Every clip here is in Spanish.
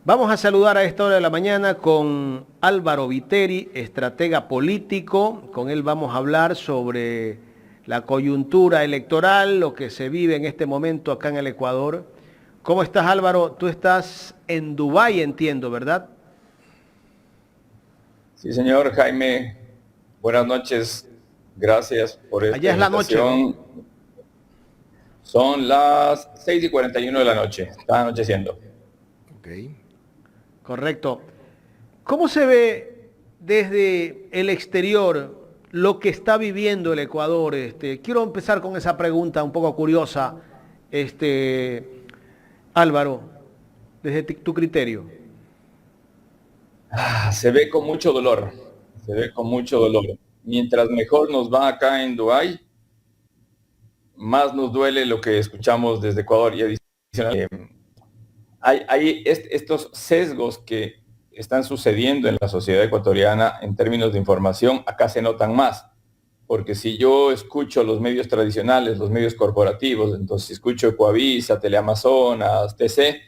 Vamos a saludar a esta hora de la mañana con Álvaro Viteri, estratega político. Con él vamos a hablar sobre la coyuntura electoral, lo que se vive en este momento acá en el Ecuador. ¿Cómo estás, Álvaro? Tú estás en Dubái, entiendo, ¿verdad? Sí, señor Jaime. Buenas noches. Gracias por esta Allá es la noche, ¿no? invitación. Son las 6:41 de la noche. Está anocheciendo. Ok. Correcto. ¿Cómo se ve desde el exterior lo que está viviendo el Ecuador? Quiero empezar con esa pregunta un poco curiosa, Álvaro, desde tu criterio. Se ve con mucho dolor. Se ve con mucho dolor. Mientras mejor nos va acá en Dubái, más nos duele lo que escuchamos desde Ecuador. Y adicional, hay estos sesgos que están sucediendo en la sociedad ecuatoriana en términos de información, acá se notan más. Porque si yo escucho los medios tradicionales, los medios corporativos, entonces si escucho Ecuavisa, Teleamazonas, TC,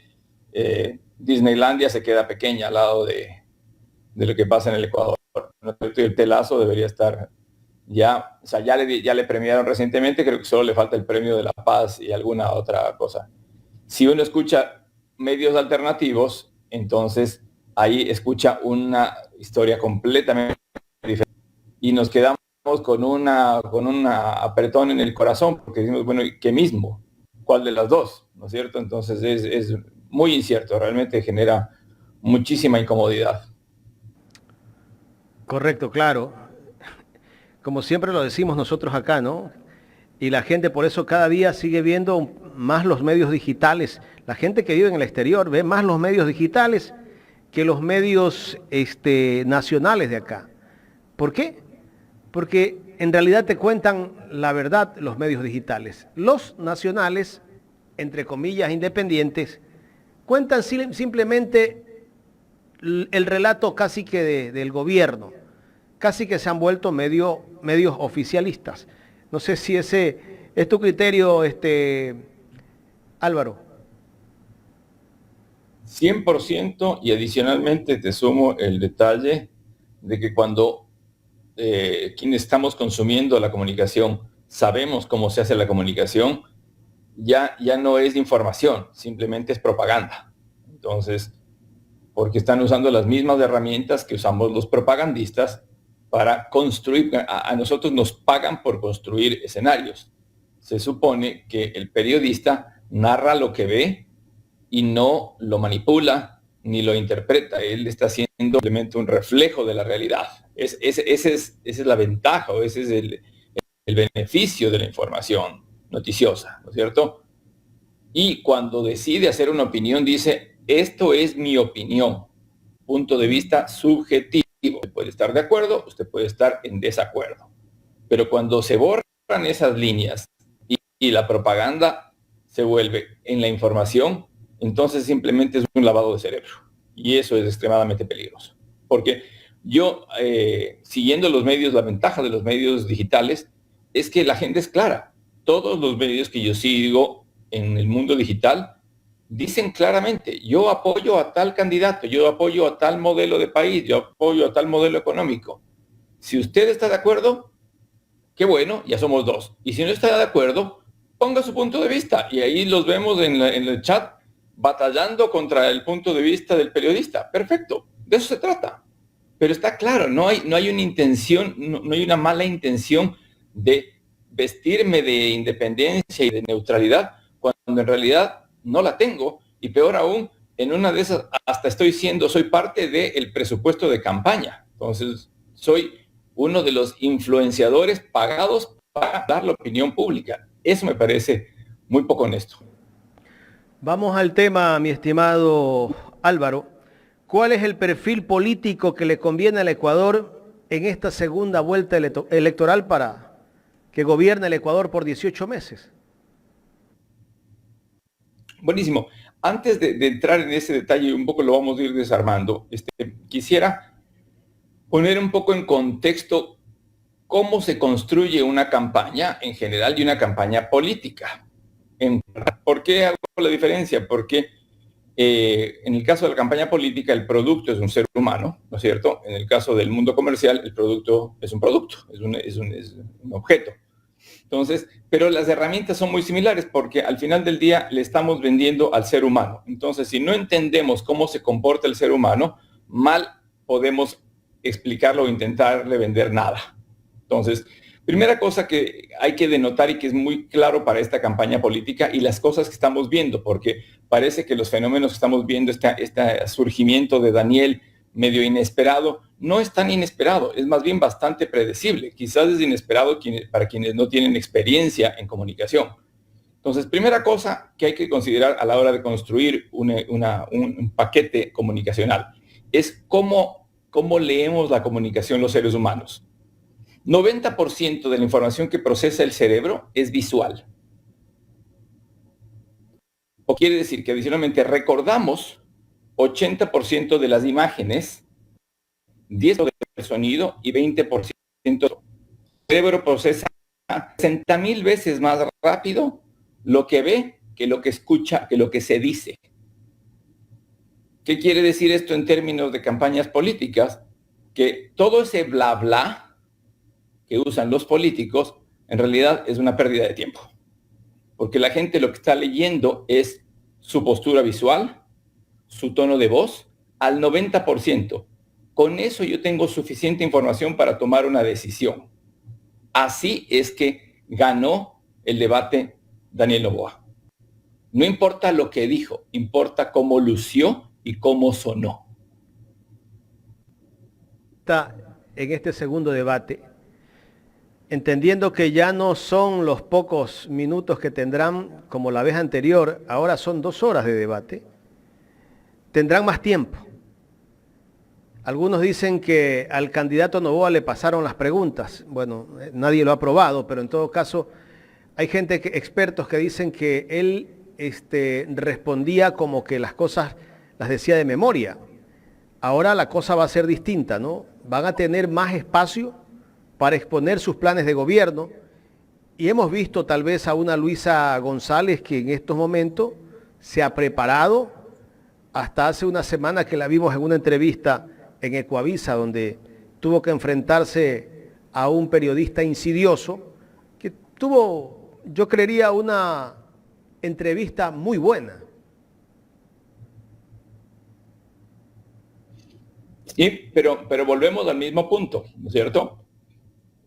Disneylandia se queda pequeña al lado de lo que pasa en el Ecuador. El telazo debería estar ya, o sea, ya le premiaron recientemente, creo que solo le falta el premio de la paz y alguna otra cosa. Si uno escucha medios alternativos, entonces ahí escucha una historia completamente diferente y nos quedamos con una apretón en el corazón, porque decimos, bueno, ¿qué mismo? ¿Cuál de las dos? ¿No es cierto? Entonces es muy incierto, realmente genera muchísima incomodidad. Correcto, claro. Como siempre lo decimos nosotros acá, ¿no? Y la gente por eso cada día sigue viendo más los medios digitales. La gente que vive en el exterior ve más los medios digitales que los medios nacionales de acá. ¿Por qué? Porque en realidad te cuentan la verdad los medios digitales. Los nacionales, entre comillas, independientes, cuentan simplemente el relato casi que del gobierno. Casi que se han vuelto medios oficialistas. No sé si ese es tu criterio, Álvaro. 100%, y adicionalmente te sumo el detalle de que cuando quienes estamos consumiendo la comunicación sabemos cómo se hace la comunicación, ya no es información, simplemente es propaganda. Entonces, porque están usando las mismas herramientas que usamos los propagandistas para construir, a nosotros nos pagan por construir escenarios. Se supone que el periodista narra lo que ve y no lo manipula ni lo interpreta. Él está haciendo simplemente un reflejo de la realidad. Esa es la ventaja, o ese es el beneficio de la información noticiosa, ¿no es cierto? Y cuando decide hacer una opinión, dice, esto es mi opinión, punto de vista subjetivo. Usted puede estar de acuerdo, usted puede estar en desacuerdo. Pero cuando se borran esas líneas y la propaganda se vuelve en la información, entonces simplemente es un lavado de cerebro. Y eso es extremadamente peligroso. Porque yo, siguiendo los medios, la ventaja de los medios digitales es que la gente es clara. Todos los medios que yo sigo en el mundo digital dicen claramente, yo apoyo a tal candidato, yo apoyo a tal modelo de país, yo apoyo a tal modelo económico. Si usted está de acuerdo, qué bueno, ya somos dos. Y si no está de acuerdo, ponga su punto de vista. Y ahí los vemos en el chat batallando contra el punto de vista del periodista. Perfecto, de eso se trata. Pero está claro, no hay una intención, no hay una mala intención de vestirme de independencia y de neutralidad, cuando en realidad no la tengo. Y peor aún, en una de esas hasta soy parte del presupuesto de campaña. Entonces, soy uno de los influenciadores pagados para dar la opinión pública. Eso me parece muy poco honesto. Vamos al tema, mi estimado Álvaro. ¿Cuál es el perfil político que le conviene al Ecuador en esta segunda vuelta electoral para que gobierne el Ecuador por 18 meses? Buenísimo. Antes de entrar en ese detalle, un poco lo vamos a ir desarmando, quisiera poner un poco en contexto cómo se construye una campaña en general y una campaña política. ¿Por qué hago la diferencia? Porque En el caso de la campaña política, el producto es un ser humano, ¿no es cierto? En el caso del mundo comercial, el producto es un producto, es un objeto. Entonces, pero las herramientas son muy similares porque al final del día le estamos vendiendo al ser humano. Entonces, si no entendemos cómo se comporta el ser humano, mal podemos explicarlo o intentarle vender nada. Entonces, primera cosa que hay que denotar y que es muy claro para esta campaña política y las cosas que estamos viendo, porque parece que los fenómenos que estamos viendo, este surgimiento de Daniel medio inesperado, no es tan inesperado, es más bien bastante predecible. Quizás es inesperado para quienes no tienen experiencia en comunicación. Entonces, primera cosa que hay que considerar a la hora de construir un paquete comunicacional es cómo leemos la comunicación los seres humanos. 90% de la información que procesa el cerebro es visual. O quiere decir que adicionalmente recordamos 80% de las imágenes, 10% del sonido y 20%. El cerebro procesa 60,000 veces más rápido lo que ve que lo que escucha, que lo que se dice. ¿Qué quiere decir esto en términos de campañas políticas? Que todo ese bla bla que usan los políticos en realidad es una pérdida de tiempo. Porque la gente lo que está leyendo es su postura visual, su tono de voz, al 90%. Con eso yo tengo suficiente información para tomar una decisión. Así es que ganó el debate Daniel Noboa. No importa lo que dijo, importa cómo lució y cómo sonó. Está en este segundo debate, entendiendo que ya no son los pocos minutos que tendrán como la vez anterior, ahora son 2 horas de debate, tendrán más tiempo. Algunos dicen que al candidato Noboa le pasaron las preguntas. Bueno, nadie lo ha probado, pero en todo caso hay expertos que dicen que él respondía como que las cosas las decía de memoria. Ahora la cosa va a ser distinta, ¿no? Van a tener más espacio para exponer sus planes de gobierno. Y hemos visto tal vez a una Luisa González que en estos momentos se ha preparado. Hasta hace una semana que la vimos en una entrevista en Ecuavisa, donde tuvo que enfrentarse a un periodista insidioso, que tuvo, yo creería, una entrevista muy buena. Sí, pero volvemos al mismo punto, ¿no es cierto?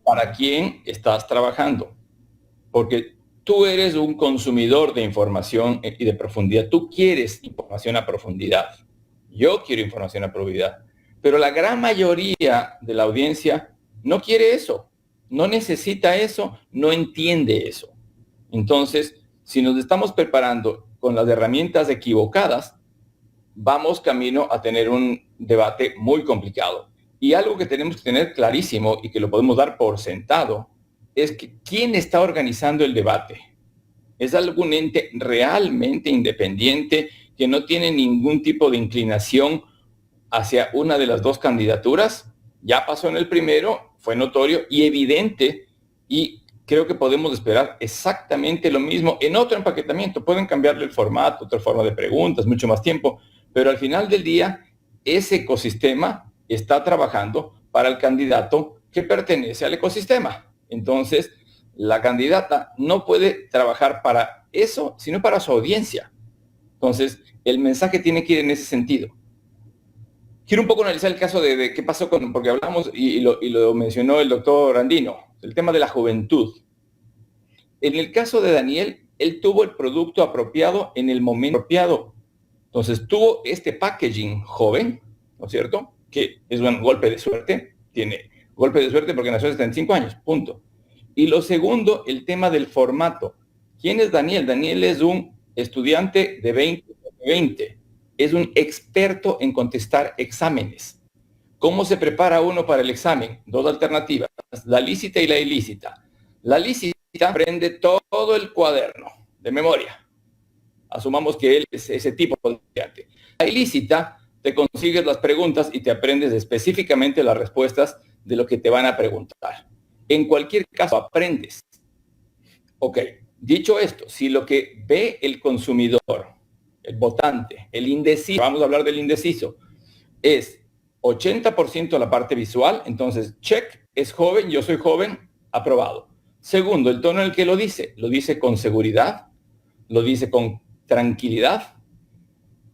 ¿Para quién estás trabajando? Porque tú eres un consumidor de información y de profundidad. Tú quieres información a profundidad. Yo quiero información a profundidad. Pero la gran mayoría de la audiencia no quiere eso, no necesita eso, no entiende eso. Entonces, si nos estamos preparando con las herramientas equivocadas, vamos camino a tener un debate muy complicado. Y algo que tenemos que tener clarísimo y que lo podemos dar por sentado es que ¿quién está organizando el debate? ¿Es algún ente realmente independiente que no tiene ningún tipo de inclinación hacia una de las dos candidaturas? Ya pasó en el primero, fue notorio y evidente, y creo que podemos esperar exactamente lo mismo en otro empaquetamiento. Pueden cambiarle el formato, otra forma de preguntas, mucho más tiempo, pero al final del día, ese ecosistema está trabajando para el candidato que pertenece al ecosistema. Entonces, la candidata no puede trabajar para eso, sino para su audiencia. Entonces, el mensaje tiene que ir en ese sentido. Quiero un poco analizar el caso de qué pasó porque hablamos y lo mencionó el doctor Andino, el tema de la juventud. En el caso de Daniel, él tuvo el producto apropiado en el momento apropiado. Entonces tuvo este packaging joven, ¿no es cierto? Que es un golpe de suerte. Tiene golpe de suerte porque nació hace 75 años, punto. Y lo segundo, el tema del formato. ¿Quién es Daniel? Daniel es un estudiante de 20. Es un experto en contestar exámenes. ¿Cómo se prepara uno para el examen? 2 alternativas, la lícita y la ilícita. La lícita aprende todo el cuaderno de memoria. Asumamos que él es ese tipo de estudiante. La ilícita, te consigues las preguntas y te aprendes específicamente las respuestas de lo que te van a preguntar. En cualquier caso, aprendes. Ok, dicho esto, si lo que ve el consumidor el votante, el indeciso, vamos a hablar del indeciso, es 80% la parte visual, entonces check, es joven, yo soy joven, aprobado. Segundo, el tono en el que lo dice con seguridad, lo dice con tranquilidad.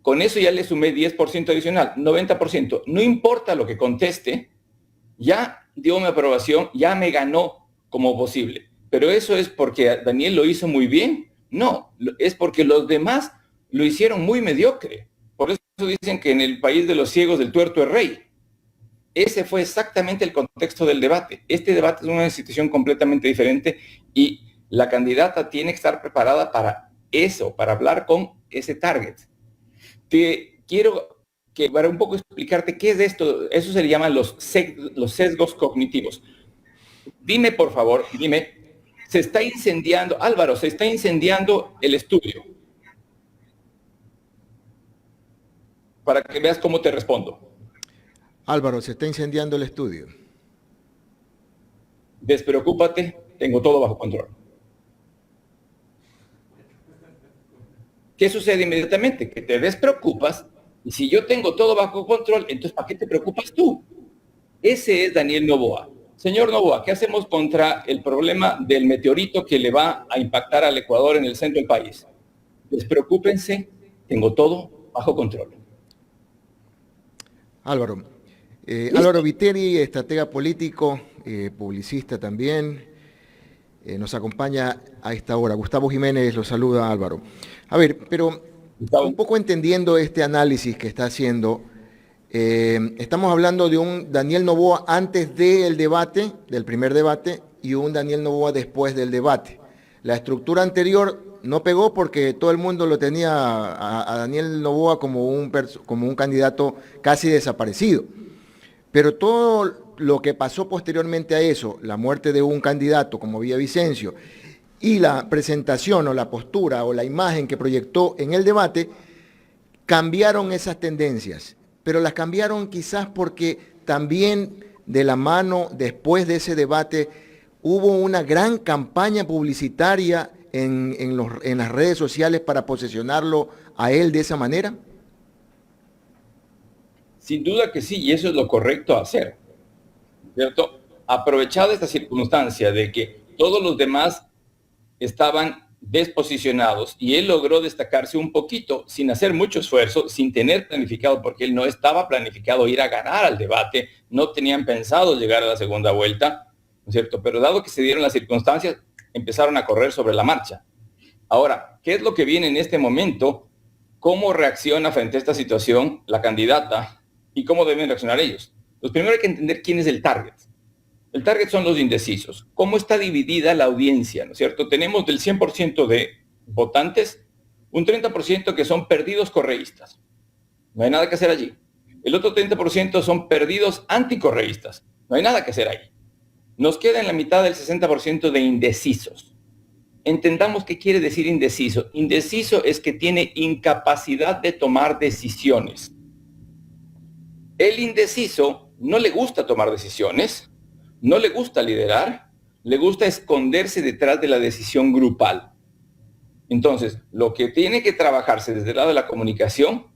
Con eso ya le sumé 10% adicional, 90%. No importa lo que conteste, ya dio mi aprobación, ya me ganó como posible. Pero eso es porque Daniel lo hizo muy bien. No, es porque los demás lo hicieron muy mediocre. Por eso dicen que en el país de los ciegos el tuerto es rey. Ese fue exactamente el contexto del debate. Este debate es una situación completamente diferente y la candidata tiene que estar preparada para eso, para hablar con ese target. Te quiero que para un poco explicarte qué es esto. Eso se le llaman los sesgos cognitivos. Dime, por favor, dime, se está incendiando, Álvaro, se está incendiando el estudio. Para que veas cómo te respondo. Álvaro, se está incendiando el estudio. Despreocúpate, tengo todo bajo control. ¿Qué sucede inmediatamente? Que te despreocupas, y si yo tengo todo bajo control, entonces ¿para qué te preocupas tú? Ese es Daniel Noboa. Señor Noboa, ¿qué hacemos contra el problema del meteorito que le va a impactar al Ecuador en el centro del país? Despreocúpense, tengo todo bajo control. Álvaro, Álvaro Viteri, estratega político, publicista también, nos acompaña a esta hora. Gustavo Jiménez lo saluda, Álvaro. A ver, pero un poco entendiendo este análisis que está haciendo, estamos hablando de un Daniel Noboa antes del debate, del primer debate, y un Daniel Noboa después del debate. La estructura anterior no pegó porque todo el mundo lo tenía a Daniel Noboa como un candidato casi desaparecido. Pero todo lo que pasó posteriormente a eso, la muerte de un candidato como Villavicencio, y la presentación o la postura o la imagen que proyectó en el debate, cambiaron esas tendencias. Pero las cambiaron quizás porque también de la mano, después de ese debate, hubo una gran campaña publicitaria en las redes sociales para posicionarlo a él de esa manera. Sin duda que sí, y eso es lo correcto a hacer, ¿cierto? Aprovechada esta circunstancia de que todos los demás estaban desposicionados y él logró destacarse un poquito sin hacer mucho esfuerzo, sin tener planificado, porque él no estaba planificado ir a ganar al debate, no tenían pensado llegar a la segunda vuelta, ¿no es cierto? Pero dado que se dieron las circunstancias, empezaron a correr sobre la marcha. Ahora, ¿qué es lo que viene en este momento? ¿Cómo reacciona frente a esta situación la candidata y cómo deben reaccionar ellos? Pues primero hay que entender quién es el target. El target son los indecisos. ¿Cómo está dividida la audiencia? ¿No es cierto? Tenemos del 100% de votantes, un 30% que son perdidos correístas. No hay nada que hacer allí. El otro 30% son perdidos anticorreístas. No hay nada que hacer ahí. Nos queda en la mitad del 60% de indecisos. Entendamos qué quiere decir indeciso. Indeciso es que tiene incapacidad de tomar decisiones. El indeciso no le gusta tomar decisiones, no le gusta liderar, le gusta esconderse detrás de la decisión grupal. Entonces, lo que tiene que trabajarse desde el lado de la comunicación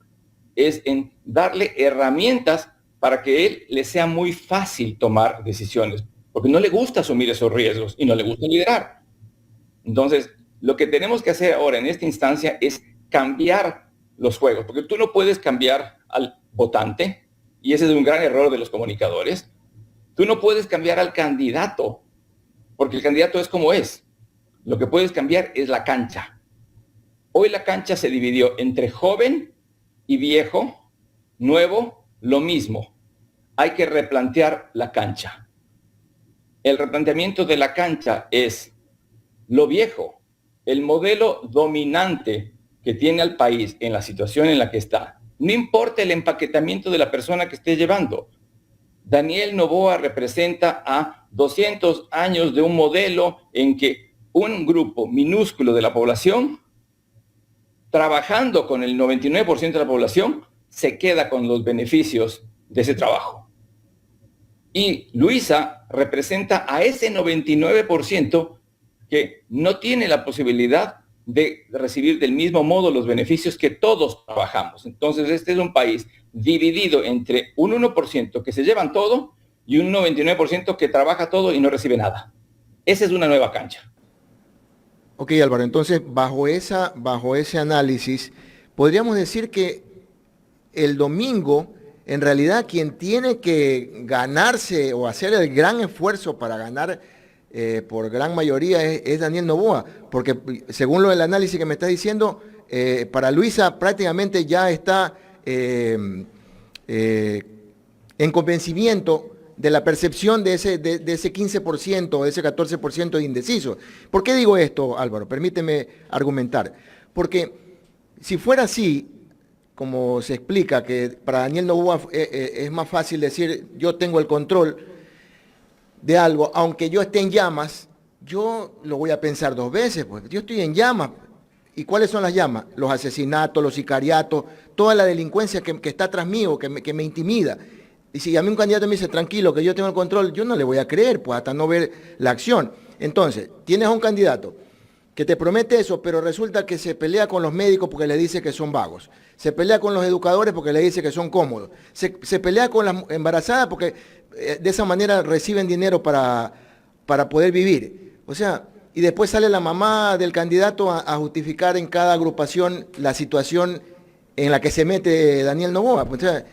es en darle herramientas para que él le sea muy fácil tomar decisiones, porque no le gusta asumir esos riesgos y no le gusta liderar. Entonces, lo que tenemos que hacer ahora en esta instancia es cambiar los juegos, porque tú no puedes cambiar al votante, y ese es un gran error de los comunicadores. Tú no puedes cambiar al candidato, porque el candidato es como es. Lo que puedes cambiar es la cancha. Hoy la cancha se dividió entre joven y viejo, nuevo, lo mismo. Hay que replantear la cancha. El replanteamiento de la cancha es lo viejo, el modelo dominante que tiene al país en la situación en la que está. No importa el empaquetamiento de la persona que esté llevando. Daniel Noboa representa a 200 años de un modelo en que un grupo minúsculo de la población, trabajando con el 99% de la población, se queda con los beneficios de ese trabajo. Y Luisa representa a ese 99% que no tiene la posibilidad de recibir del mismo modo los beneficios que todos trabajamos. Entonces, este es un país dividido entre un 1% que se llevan todo y un 99% que trabaja todo y no recibe nada. Esa es una nueva cancha. Ok, Álvaro, entonces bajo ese análisis, podríamos decir que el domingo, en realidad, quien tiene que ganarse o hacer el gran esfuerzo para ganar por gran mayoría es Daniel Noboa, porque según el análisis que me está diciendo, para Luisa prácticamente ya está en convencimiento de la percepción de ese 15% o de ese 14% de indeciso. ¿Por qué digo esto, Álvaro? Permíteme argumentar. Porque si fuera así, como se explica, que para Daniel Noboa es más fácil decir yo tengo el control de algo, aunque yo esté en llamas, yo lo voy a pensar dos veces, pues yo estoy en llamas. ¿Y cuáles son las llamas? Los asesinatos, los sicariatos, toda la delincuencia que está tras mío, que me intimida. Y si a mí un candidato me dice, tranquilo, que yo tengo el control, yo no le voy a creer, pues hasta no ver la acción. Entonces, tienes a un candidato que te promete eso, pero resulta que se pelea con los médicos porque le dice que son vagos. Se pelea con los educadores porque le dice que son cómodos. Se pelea con las embarazadas porque de esa manera reciben dinero para poder vivir. O sea, y después sale la mamá del candidato a justificar en cada agrupación la situación en la que se mete Daniel Noboa. O sea,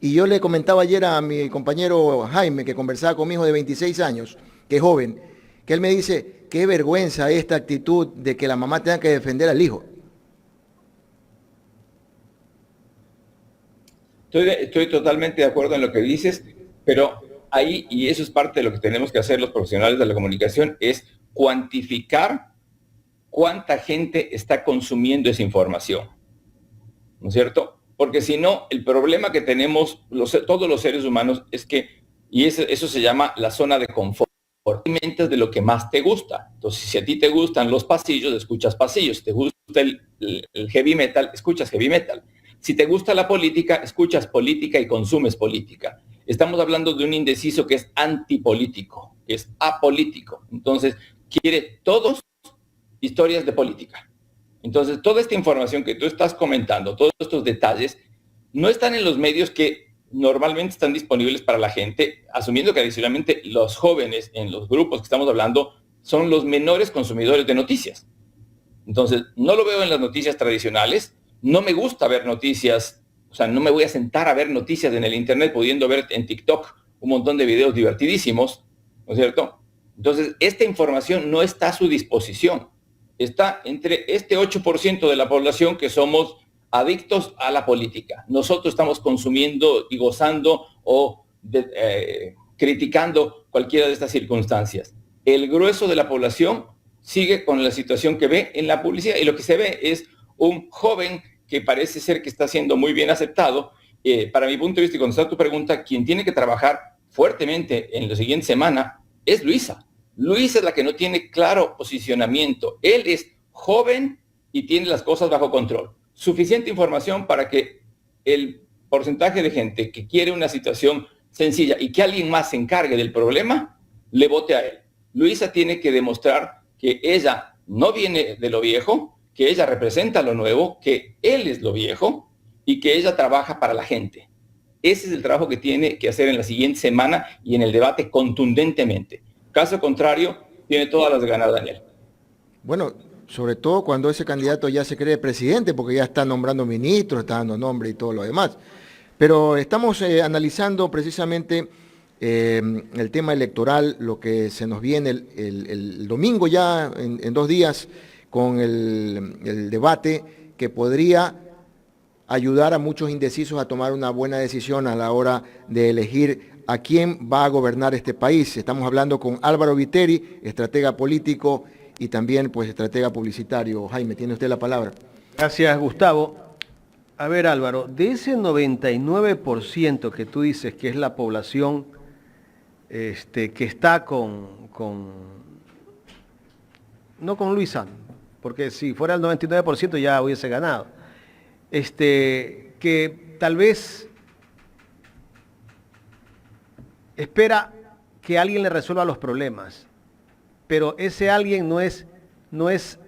y yo le comentaba ayer a mi compañero Jaime, que conversaba con mi hijo de 26 años, que es joven, que él me dice, qué vergüenza esta actitud de que la mamá tenga que defender al hijo. Estoy totalmente de acuerdo en lo que dices, pero ahí, y eso es parte de lo que tenemos que hacer los profesionales de la comunicación, es cuantificar cuánta gente está consumiendo esa información, ¿no es cierto? Porque si no, el problema que tenemos todos los seres humanos es que, y eso se llama la zona de confort, alimentas de lo que más te gusta. Entonces, si a ti te gustan los pasillos, escuchas pasillos. Si te gusta el heavy metal, escuchas heavy metal. Si te gusta la política, escuchas política y consumes política. Estamos hablando de un indeciso que es antipolítico, que es apolítico. Entonces, quiere todos historias de política. Entonces, toda esta información que tú estás comentando, todos estos detalles, no están en los medios que normalmente están disponibles para la gente, asumiendo que adicionalmente los jóvenes en los grupos que estamos hablando son los menores consumidores de noticias. Entonces, no lo veo en las noticias tradicionales, no me gusta ver noticias, o sea, no me voy a sentar a ver noticias en el internet pudiendo ver en TikTok un montón de videos divertidísimos, ¿no es cierto? Entonces, esta información no está a su disposición. Está entre este 8% de la población que somos adictos a la política. Nosotros estamos consumiendo y gozando o criticando cualquiera de estas circunstancias. El grueso de la población sigue con la situación que ve en la publicidad y lo que se ve es un joven que parece ser que está siendo muy bien aceptado. Para mi punto de vista, y contestar tu pregunta, quien tiene que trabajar fuertemente en la siguiente semana es Luisa. Luisa es la que no tiene claro posicionamiento. Él es joven y tiene las cosas bajo control. Suficiente información para que el porcentaje de gente que quiere una situación sencilla y que alguien más se encargue del problema, le vote a él. Luisa tiene que demostrar que ella no viene de lo viejo, que ella representa lo nuevo, que él es lo viejo y que ella trabaja para la gente. Ese es el trabajo que tiene que hacer en la siguiente semana y en el debate contundentemente. Caso contrario, tiene todas las de ganar Daniel. Bueno, sobre todo cuando ese candidato ya se cree presidente, porque ya está nombrando ministros, está dando nombre y todo lo demás. Pero estamos analizando precisamente el tema electoral, lo que se nos viene el domingo ya, en 2 días, con el debate que podría ayudar a muchos indecisos a tomar una buena decisión a la hora de elegir a quién va a gobernar este país. Estamos hablando con Álvaro Viteri, estratega político y también pues estratega publicitario. Jaime, tiene usted la palabra. Gracias, Gustavo. A ver, Álvaro, de ese 99% que tú dices que es la población que está no con Luisa, porque si fuera el 99% ya hubiese ganado, que tal vez espera que alguien le resuelva los problemas, pero ese alguien no es no es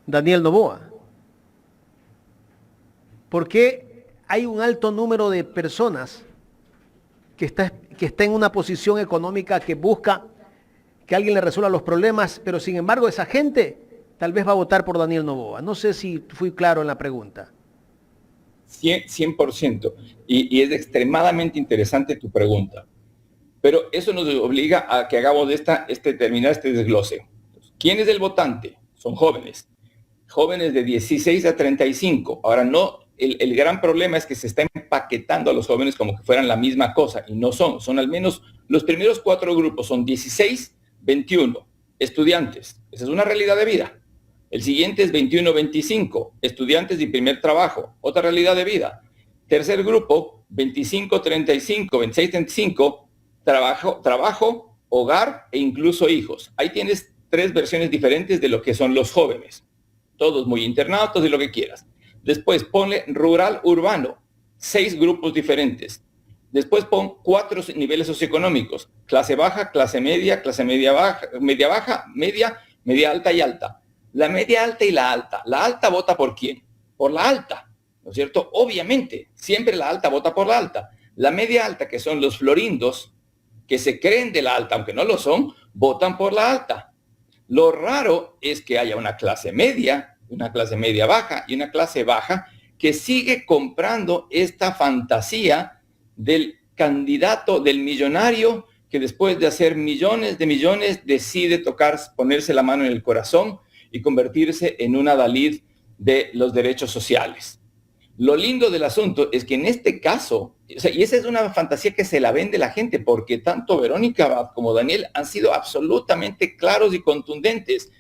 Daniel Noboa? ¿Por qué hay un alto número de personas que está en una posición económica que busca que alguien le resuelva los problemas, pero sin embargo esa gente tal vez va a votar por Daniel Noboa? No sé si fui claro en la pregunta. 100%. Y es extremadamente interesante tu pregunta. Pero eso nos obliga a que hagamos terminar este desglose. ¿Quién es el votante? Son jóvenes. Jóvenes de 16 a 35. Ahora, no, el gran problema es que se está empaquetando a los jóvenes como que fueran la misma cosa, y no son. Son al menos los primeros 4 grupos, son 16, 21, estudiantes. Esa es una realidad de vida. El siguiente es 21-25, estudiantes de primer trabajo, otra realidad de vida. Tercer grupo, 25-35, 26-35, trabajo, hogar e incluso hijos. Ahí tienes 3 versiones diferentes de lo que son los jóvenes. Todos muy internados, todos de lo que quieras. Después ponle rural, urbano, 6 grupos diferentes. Después pon 4 niveles socioeconómicos: clase baja, clase media baja, media baja, media alta y alta. La media alta y la alta. La alta vota ¿por quién? Por la alta, ¿no es cierto? Obviamente, siempre la alta vota por la alta. La media alta, que son los florindos, que se creen de la alta, aunque no lo son, votan por la alta. Lo raro es que haya una clase media baja y una clase baja que sigue comprando esta fantasía del candidato, del millonario, que después de hacer millones de millones decide ponerse la mano en el corazón y convertirse en un adalid de los derechos sociales. Lo lindo del asunto es que en este caso, y esa es una fantasía que se la vende la gente, porque tanto Verónica Abad como Daniel han sido absolutamente claros y contundentes.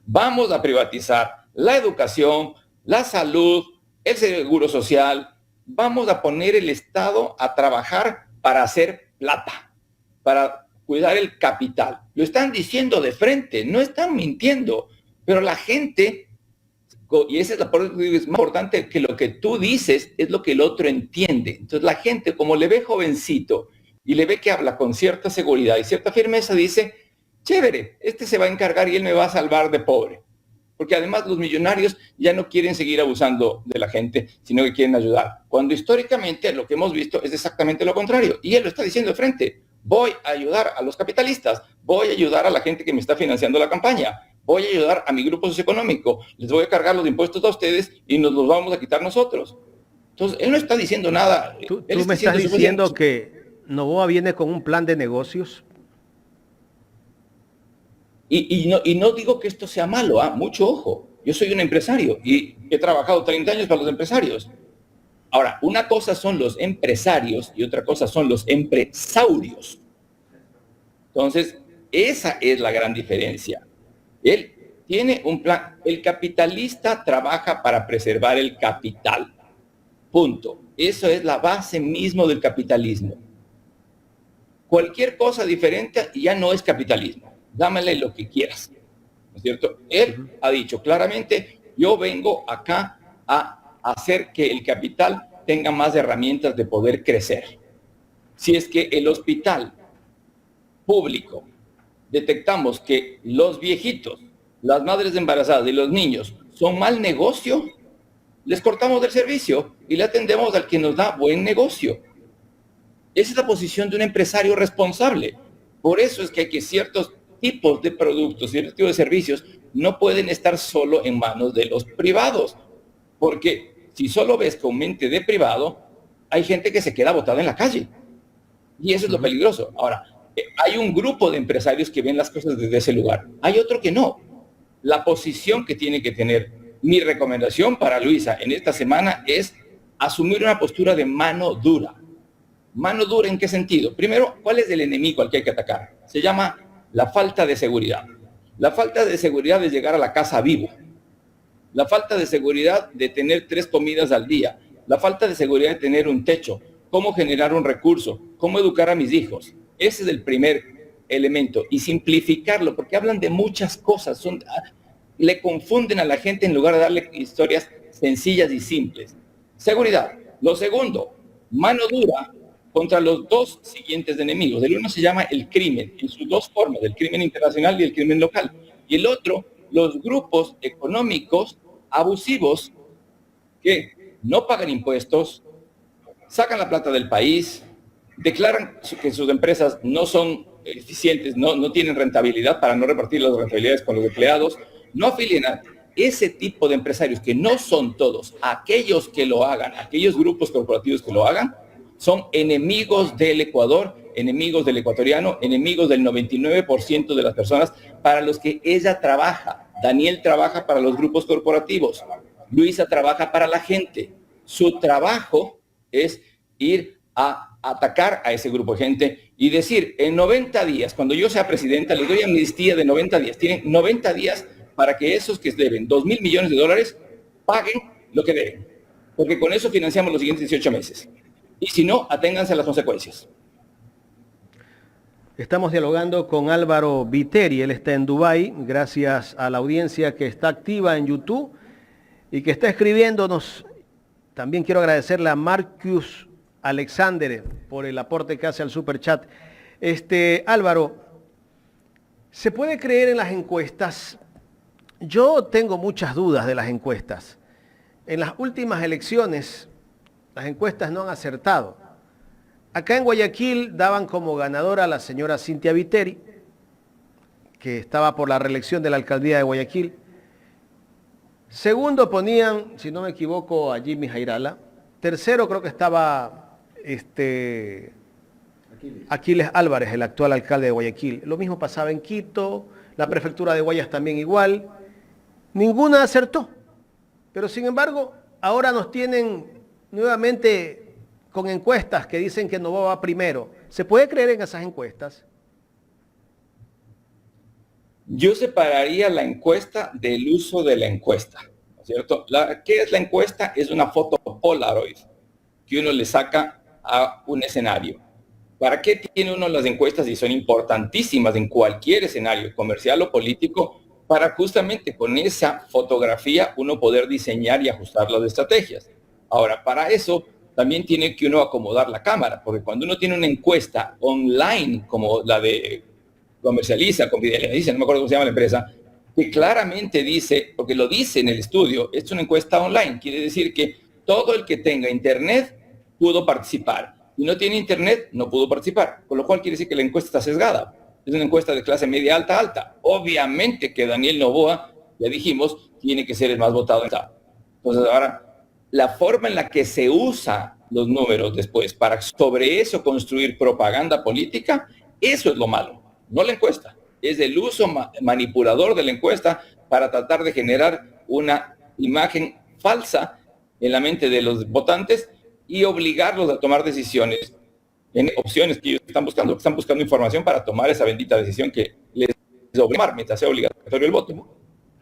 Vamos a privatizar la educación, la salud, el seguro social. Vamos a poner el Estado a trabajar para hacer plata, para cuidar el capital. Lo están diciendo de frente, no están mintiendo. Pero la gente, y esa es la parte que es más importante, que lo que tú dices es lo que el otro entiende. Entonces la gente, como le ve jovencito y le ve que habla con cierta seguridad y cierta firmeza, dice: chévere, este se va a encargar y él me va a salvar de pobre. Porque además los millonarios ya no quieren seguir abusando de la gente, sino que quieren ayudar. Cuando históricamente lo que hemos visto es exactamente lo contrario. Y él lo está diciendo de frente: voy a ayudar a los capitalistas, voy a ayudar a la gente que me está financiando la campaña, voy a ayudar a mi grupo socioeconómico, les voy a cargar los impuestos a ustedes y nos los vamos a quitar nosotros. Entonces, él no está diciendo nada. ¿Tú me estás diciendo que Noboa viene con un plan de negocios? Y no digo que esto sea malo, mucho ojo. Yo soy un empresario y he trabajado 30 años para los empresarios. Ahora, una cosa son los empresarios y otra cosa son los empresaurios. Entonces, esa es la gran diferencia. Él tiene un plan. El capitalista trabaja para preservar el capital. Punto. Eso es la base mismo del capitalismo. Cualquier cosa diferente ya no es capitalismo. Dámele lo que quieras, ¿no es cierto? Él ha dicho claramente: yo vengo acá a hacer que el capital tenga más herramientas de poder crecer. Si es que el hospital público detectamos que los viejitos, las madres embarazadas y los niños son mal negocio, les cortamos del servicio y le atendemos al que nos da buen negocio. Esa es la posición de un empresario responsable. Por eso es que hay que ciertos tipos de productos, ciertos tipos de servicios no pueden estar solo en manos de los privados, porque si solo ves con mente de privado, hay gente que se queda botada en la calle, y eso es lo peligroso. Ahora, hay un grupo de empresarios que ven las cosas desde ese lugar, hay otro que no. La posición que tiene que tener, mi recomendación para Luisa en esta semana, es asumir una postura de mano dura. ¿Mano dura en qué sentido? Primero, ¿cuál es el enemigo al que hay que atacar? Se llama la falta de seguridad. La falta de seguridad es llegar a la casa vivo. La falta de seguridad de tener 3 comidas al día. La falta de seguridad de tener un techo. Cómo generar un recurso. Cómo educar a mis hijos. Ese es el primer elemento. Y simplificarlo, porque hablan de muchas cosas. Le confunden a la gente en lugar de darle historias sencillas y simples. Seguridad. Lo segundo, mano dura contra los 2 siguientes enemigos. El uno se llama el crimen, en sus 2 formas, el crimen internacional y el crimen local. Y el otro, los grupos económicos abusivos que no pagan impuestos, sacan la plata del país, declaran que sus empresas no son eficientes, no tienen rentabilidad para no repartir las rentabilidades con los empleados, no afilian a ese tipo de empresarios, que no son todos, aquellos que lo hagan, aquellos grupos corporativos que lo hagan, son enemigos del Ecuador, enemigos del ecuatoriano, enemigos del 99% de las personas para los que ella trabaja. Daniel trabaja para los grupos corporativos, Luisa trabaja para la gente. Su trabajo es ir a atacar a ese grupo de gente y decir, en 90 días, cuando yo sea presidenta, les doy amnistía de 90 días. Tienen 90 días para que esos que deben 2.000 millones de dólares paguen lo que deben. Porque con eso financiamos los siguientes 18 meses. Y si no, aténganse a las consecuencias. Estamos dialogando con Álvaro Viteri, él está en Dubái, gracias a la audiencia que está activa en YouTube y que está escribiéndonos. También quiero agradecerle a Marcus Alexander por el aporte que hace al superchat. Álvaro, ¿se puede creer en las encuestas? Yo tengo muchas dudas de las encuestas. En las últimas elecciones, las encuestas no han acertado. Acá en Guayaquil daban como ganadora a la señora Cynthia Viteri, que estaba por la reelección de la alcaldía de Guayaquil. Segundo ponían, si no me equivoco, a Jimmy Jairala. Tercero creo que estaba Aquiles Álvarez, el actual alcalde de Guayaquil. Lo mismo pasaba en Quito, la prefectura de Guayas también igual. Ninguna acertó. Pero sin embargo, ahora nos tienen nuevamente con encuestas que dicen que Noboa va primero. ¿Se puede creer en esas encuestas? Yo separaría la encuesta del uso de la encuesta, ¿no es cierto? ¿Qué es la encuesta? Es una foto Polaroid que uno le saca a un escenario. ¿Para qué tiene uno las encuestas? Y son importantísimas en cualquier escenario, comercial o político, para justamente con esa fotografía uno poder diseñar y ajustar las estrategias. Ahora, para eso también tiene que uno acomodar la cámara, porque cuando uno tiene una encuesta online, como la de Comercializa, Confidencializa, no me acuerdo cómo se llama la empresa, que claramente dice, porque lo dice en el estudio, es una encuesta online, quiere decir que todo el que tenga internet pudo participar. Si no tiene internet, no pudo participar, con lo cual quiere decir que la encuesta está sesgada. Es una encuesta de clase media alta, alta. Obviamente que Daniel Noboa, ya dijimos, tiene que ser el más votado. Entonces ahora, la forma en la que se usa los números después para sobre eso construir propaganda política, eso es lo malo, no la encuesta. Es el uso manipulador de la encuesta para tratar de generar una imagen falsa en la mente de los votantes y obligarlos a tomar decisiones en opciones que ellos están buscando información para tomar esa bendita decisión que les obliga mientras sea obligatorio el voto.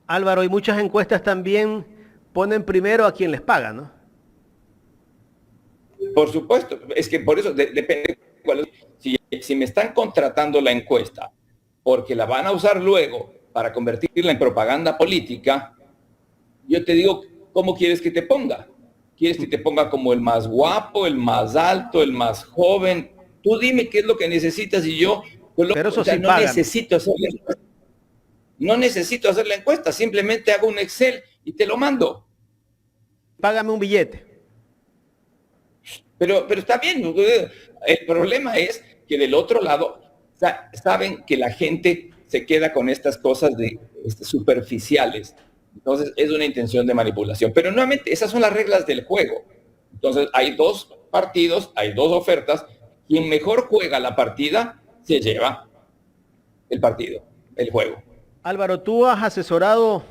Álvaro, y muchas encuestas también ponen primero a quien les paga, ¿no? Por supuesto, es que por eso depende cuál es. Si me están contratando la encuesta porque la van a usar luego para convertirla en propaganda política, yo te digo, ¿cómo quieres que te ponga? ¿Quieres que te ponga como el más guapo, el más alto, el más joven? Tú dime qué es lo que necesitas y yo... Pero eso sí pagan. Necesito hacer la encuesta. No necesito hacer la encuesta, simplemente hago un Excel y te lo mando. Págame un billete. Pero está bien. El problema es que del otro lado saben que la gente se queda con estas cosas superficiales. Entonces es una intención de manipulación. Pero nuevamente, esas son las reglas del juego. Entonces hay dos partidos, hay dos ofertas. Quien mejor juega la partida se lleva el partido, el juego. Álvaro, tú has asesorado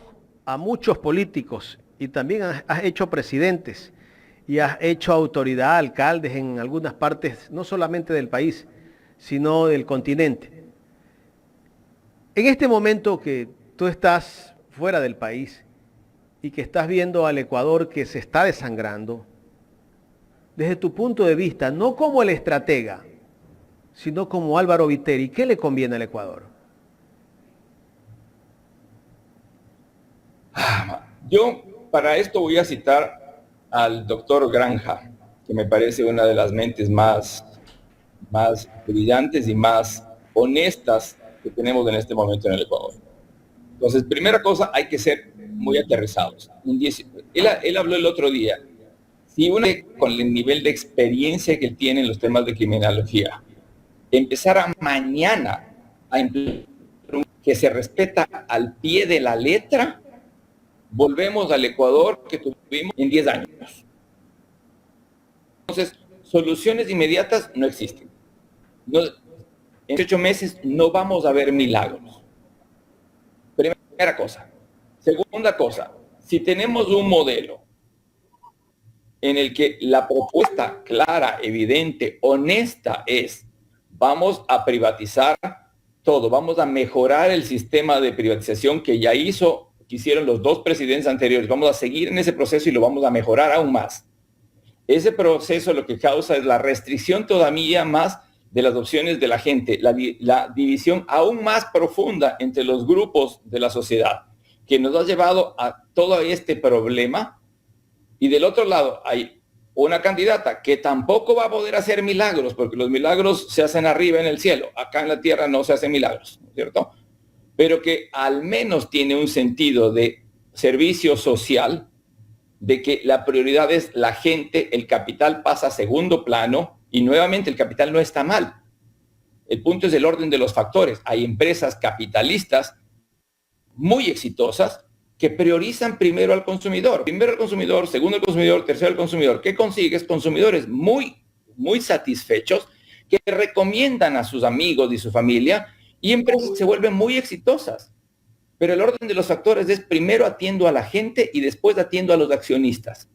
a muchos políticos y también has hecho presidentes y has hecho autoridad, alcaldes en algunas partes, no solamente del país, sino del continente. En este momento que tú estás fuera del país y que estás viendo al Ecuador que se está desangrando, desde tu punto de vista, no como el estratega, sino como Álvaro Viteri, ¿qué le conviene al Ecuador? Yo para esto voy a citar al doctor Granja, que me parece una de las mentes más brillantes y más honestas que tenemos en este momento en el Ecuador. Entonces, primera cosa, hay que ser muy aterrizados. Él habló el otro día, si uno con el nivel de experiencia que él tiene en los temas de criminología, empezara mañana a implementar que se respeta al pie de la letra, volvemos al Ecuador que tuvimos en 10 años. Entonces, soluciones inmediatas no existen. No, en 8 meses no vamos a ver milagros. Primera cosa. Segunda cosa, si tenemos un modelo en el que la propuesta clara, evidente, honesta es, vamos a privatizar todo, vamos a mejorar el sistema de privatización que hicieron los 2 presidentes anteriores, vamos a seguir en ese proceso y lo vamos a mejorar aún más. Ese proceso lo que causa es la restricción todavía más de las opciones de la gente, la división aún más profunda entre los grupos de la sociedad, que nos ha llevado a todo este problema. Y del otro lado hay una candidata que tampoco va a poder hacer milagros, porque los milagros se hacen arriba en el cielo, acá en la tierra no se hacen milagros, ¿cierto? Pero que al menos tiene un sentido de servicio social, de que la prioridad es la gente, el capital pasa a segundo plano, y nuevamente el capital no está mal. El punto es el orden de los factores. Hay empresas capitalistas muy exitosas que priorizan primero al consumidor. Primero al consumidor, segundo al consumidor, tercero al consumidor. ¿Qué consigues? Consumidores muy, muy satisfechos que recomiendan a sus amigos y su familia, y empresas que se vuelven muy exitosas. Pero el orden de los factores es primero atiendo a la gente y después atiendo a los accionistas.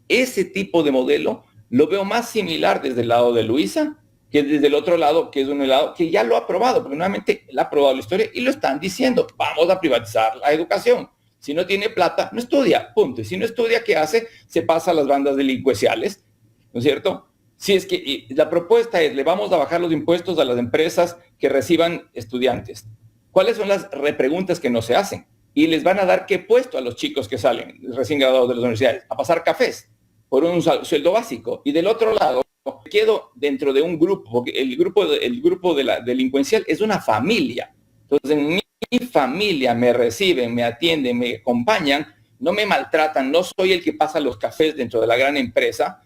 Ese tipo de modelo lo veo más similar desde el lado de Luisa que desde el otro lado, que es un lado que ya lo ha aprobado, porque nuevamente la ha aprobado la historia y lo están diciendo. Vamos a privatizar la educación. Si no tiene plata, no estudia, punto. Y si no estudia, ¿qué hace? Se pasa a las bandas delincuenciales, ¿no es cierto? Si es que la propuesta es, le vamos a bajar los impuestos a las empresas que reciban estudiantes. ¿Cuáles son las repreguntas que no se hacen? Y les van a dar qué puesto a los chicos que salen recién graduados de las universidades, a pasar cafés por un sueldo básico. Y del otro lado, quedo dentro de un grupo, porque el grupo de la delincuencial es una familia. Entonces, en mi familia me reciben, me atienden, me acompañan, no me maltratan, no soy el que pasa los cafés dentro de la gran empresa,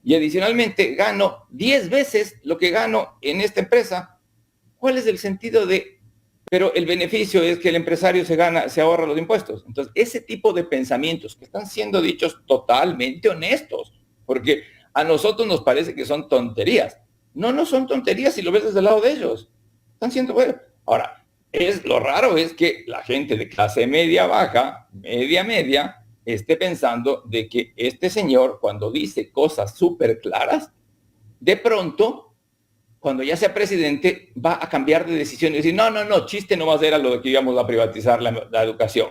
y adicionalmente gano 10 veces lo que gano en esta empresa. ¿Cuál es el sentido de...? Pero el beneficio es que el empresario se ahorra los impuestos. Entonces, ese tipo de pensamientos que están siendo dichos totalmente honestos, porque a nosotros nos parece que son tonterías. No son tonterías si lo ves desde el lado de ellos. Están siendo buenos. Ahora, lo raro es que la gente de clase media baja, media, esté pensando de que este señor, cuando dice cosas súper claras, de pronto, cuando ya sea presidente, va a cambiar de decisión y decir, no, chiste no va a ser a lo de que íbamos a privatizar la educación.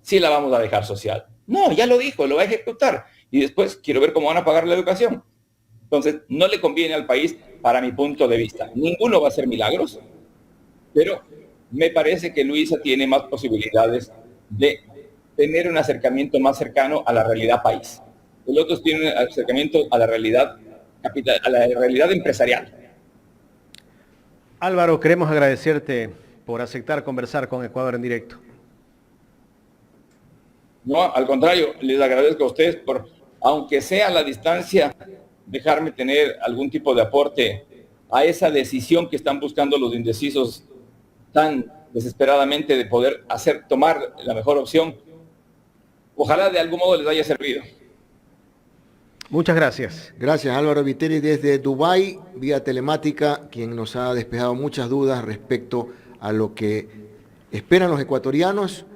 Sí la vamos a dejar social. No, ya lo dijo, lo va a ejecutar. Y después quiero ver cómo van a pagar la educación. Entonces, no le conviene al país, para mi punto de vista. Ninguno va a hacer milagros, pero me parece que Luisa tiene más posibilidades de tener un acercamiento más cercano a la realidad país. Los otros tienen un acercamiento a la realidad capital, a la realidad empresarial. Álvaro, queremos agradecerte por aceptar conversar con Ecuador en directo. No, al contrario, les agradezco a ustedes por, aunque sea a la distancia, dejarme tener algún tipo de aporte a esa decisión que están buscando los indecisos tan desesperadamente de poder tomar la mejor opción. Ojalá de algún modo les haya servido. Muchas gracias. Gracias, Álvaro Viteri desde Dubái, vía telemática, quien nos ha despejado muchas dudas respecto a lo que esperan los ecuatorianos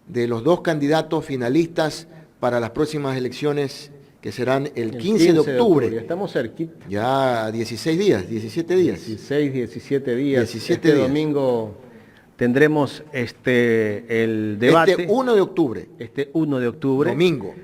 de los 2 candidatos finalistas para las próximas elecciones que serán el 15 de octubre. Estamos cerquita. Ya 16 días, 17 días. 16, 17 días. 17 días. días. Domingo tendremos el debate. Este 1 de octubre. Este 1 de octubre. Domingo.